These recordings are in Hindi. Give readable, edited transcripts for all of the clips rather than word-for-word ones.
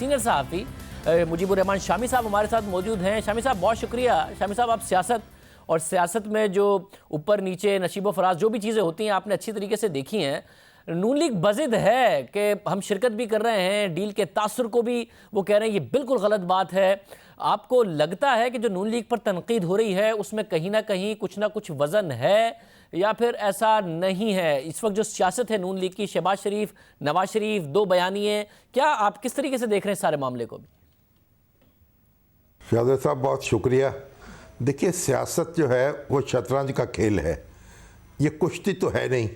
सीनियर सहाफ़ी मुजीबुर रहमान शामी साहब हमारे साथ मौजूद हैं। शामी साहब बहुत शुक्रिया। शामी साहब, आप सियासत में जो ऊपर नीचे नशीबो फराज जो भी चीज़ें होती हैं आपने अच्छी तरीके से देखी हैं। नून लीग बज़िद है कि हम शिरकत भी कर रहे हैं, डील के तासुर को भी वो कह रहे हैं ये बिल्कुल गलत बात है। आपको लगता है कि जो नून लीग पर तनकीद हो रही है उसमें कहीं ना कहीं कुछ ना कुछ वज़न है या फिर ऐसा नहीं है? इस वक्त जो सियासत है नून लीग की, शहबाज शरीफ, नवाज शरीफ, दो बयानिए, क्या आप किस तरीके से देख रहे हैं सारे मामले को भी? शाहज़ाद साहब बहुत शुक्रिया। देखिए, सियासत जो है वो शतरंज का खेल है, ये कुश्ती तो है नहीं।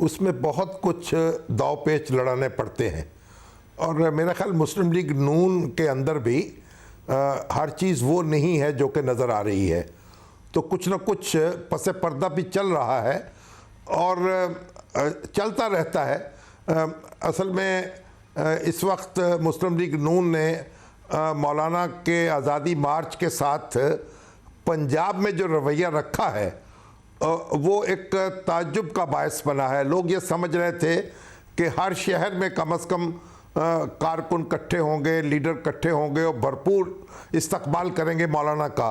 उसमें बहुत कुछ दाव पेच लड़ाने पड़ते हैं और मेरा ख्याल मुस्लिम लीग नून के अंदर भी हर चीज़ वो नहीं है जो कि नज़र आ रही है। तो कुछ ना कुछ पसे पर्दा भी चल रहा है और चलता रहता है। असल में इस वक्त मुस्लिम लीग नून ने मौलाना के आज़ादी मार्च के साथ पंजाब में जो रवैया रखा है वो एक ताज्जुब का बायस बना है। लोग ये समझ रहे थे कि हर शहर में कम से कम कारकुन इकट्ठे होंगे, लीडर इकट्ठे होंगे और भरपूर इस्तकबाल करेंगे मौलाना का,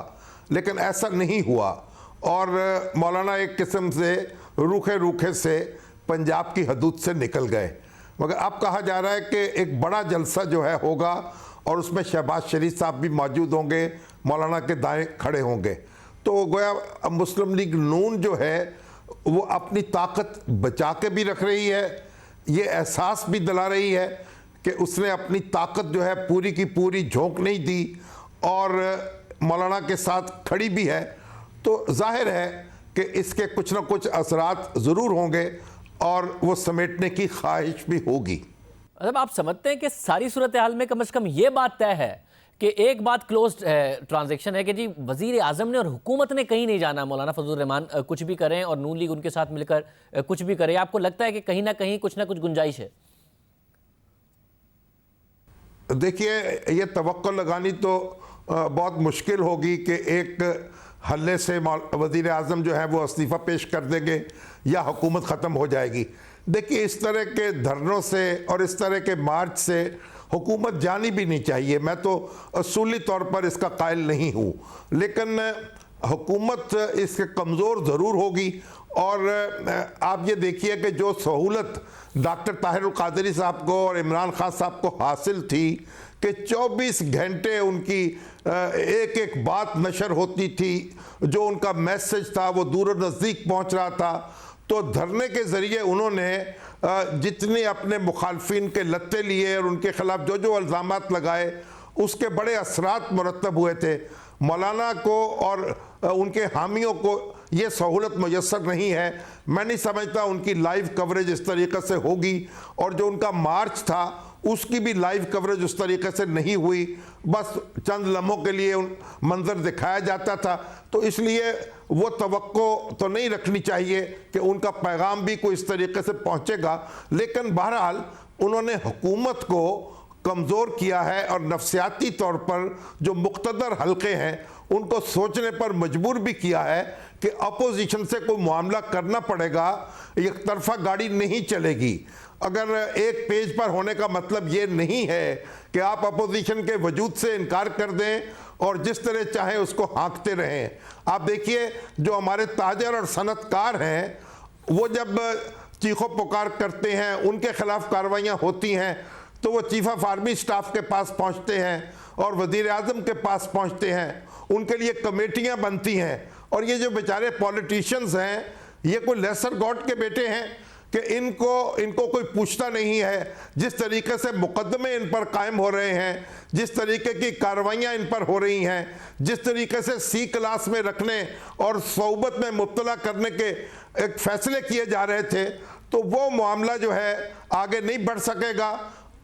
लेकिन ऐसा नहीं हुआ और मौलाना एक किस्म से रूखे रूखे से पंजाब की हदूद से निकल गए। मगर अब कहा जा रहा है कि एक बड़ा जलसा जो है होगा और उसमें शहबाज शरीफ साहब भी मौजूद होंगे, मौलाना के दाएं खड़े होंगे। तो गोया अब मुस्लिम लीग नून जो है वो अपनी ताकत बचा के भी रख रही है, ये एहसास भी दिला रही है कि उसने अपनी ताकत जो है पूरी की पूरी झोंक नहीं दी और मौलाना के साथ खड़ी भी है। तो जाहिर है कि इसके कुछ ना कुछ असरात ज़रूर होंगे और वो समेटने की ख्वाहिश भी होगी। मतलब आप समझते हैं कि सारी सूरत हाल में कम से कम ये बात तय है कि एक बात क्लोज ट्रांजैक्शन है कि जी वजीर आजम ने और हुकूमत ने कहीं नहीं जाना, मौलाना फजलुर रहमान कुछ भी करें और नून लीग उनके साथ मिलकर कुछ भी करे? आपको लगता है कि कहीं ना कुछ गुंजाइश है? देखिए, ये तवक्को लगानी तो बहुत मुश्किल होगी कि एक हल्ले से वजीर आज़म जो है वो इस्तीफ़ा पेश कर देंगे या हुकूमत ख़त्म हो जाएगी। देखिए, इस तरह के धरनों से और इस तरह के मार्च से हुकूमत जानी भी नहीं चाहिए। मैं तो असूली तौर पर इसका कायल नहीं हूँ, लेकिन हुकूमत इसके कमज़ोर ज़रूर होगी। और आप ये देखिए कि जो सहूलत डॉक्टर ताहिरुल क़ादरी साहब को और इमरान खान साहब को हासिल थी कि 24 घंटे उनकी एक एक बात नशर होती थी, जो उनका मैसेज था वो दूर और नज़दीक पहुँच रहा था। तो धरने के ज़रिए उन्होंने जितने अपने मुखालफिन के लत्ते लिए और उनके ख़िलाफ़ जो जो इल्ज़ामात लगाए उसके बड़े असरात मुरतब हुए थे। मौलाना को और उनके हामियों को ये सहूलत मुयस्सर नहीं है। मैं नहीं समझता उनकी लाइव कवरेज इस तरीक़े से होगी और जो उनका मार्च था उसकी भी लाइव कवरेज उस तरीके से नहीं हुई, बस चंद लम्हों के लिए मंजर दिखाया जाता था। तो इसलिए वो तवक्को तो नहीं रखनी चाहिए कि उनका पैगाम भी कोई इस तरीके से पहुंचेगा। लेकिन बहरहाल उन्होंने हुकूमत को कमज़ोर किया है और नफसियाती तौर पर जो मुक़्तदर हल्के हैं उनको सोचने पर मजबूर भी किया है कि अपोजिशन से कोई मामला करना पड़ेगा, एक तरफा गाड़ी नहीं चलेगी। अगर एक पेज पर होने का मतलब ये नहीं है कि आप अपोजिशन के वजूद से इनकार कर दें और जिस तरह चाहे उसको हाँकते रहें। आप देखिए, जो हमारे ताजर और सनतकार हैं वो जब चीखो पुकार करते हैं, उनके खिलाफ कार्रवाइयाँ होती हैं तो वो चीफ ऑफ आर्मी स्टाफ के पास पहुंचते हैं और वजीर आज़म के पास पहुंचते हैं, उनके लिए कमेटियां बनती हैं। और ये जो बेचारे पॉलिटिशियंस हैं ये कोई लेसर गॉड के बेटे हैं कि इनको कोई पूछता नहीं है। जिस तरीके से मुकदमे इन पर कायम हो रहे हैं, जिस तरीके की कार्रवाइयाँ इन पर हो रही हैं, जिस तरीके से सी क्लास में रखने और सौबत में मुब्तला करने के एक फैसले किए जा रहे थे, तो वो मामला जो है आगे नहीं बढ़ सकेगा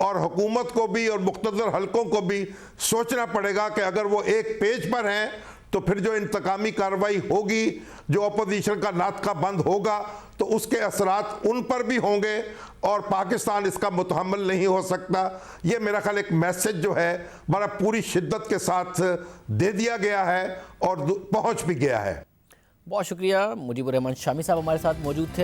और हुकूमत को भी और मुख्तदर हलकों को भी सोचना पड़ेगा कि अगर वो एक पेज पर हैं तो फिर जो इंतकामी कार्रवाई होगी, जो अपोजिशन का नातका बंद होगा, तो उसके असरात उन पर भी होंगे और पाकिस्तान इसका मुतहम्मिल नहीं हो सकता। ये मेरा ख्याल एक मैसेज जो है बड़ा पूरी शिद्दत के साथ दे दिया गया है और पहुंच भी गया है। बहुत शुक्रिया। मुजीबुर रहमान शामी साहब हमारे साथ मौजूद थे।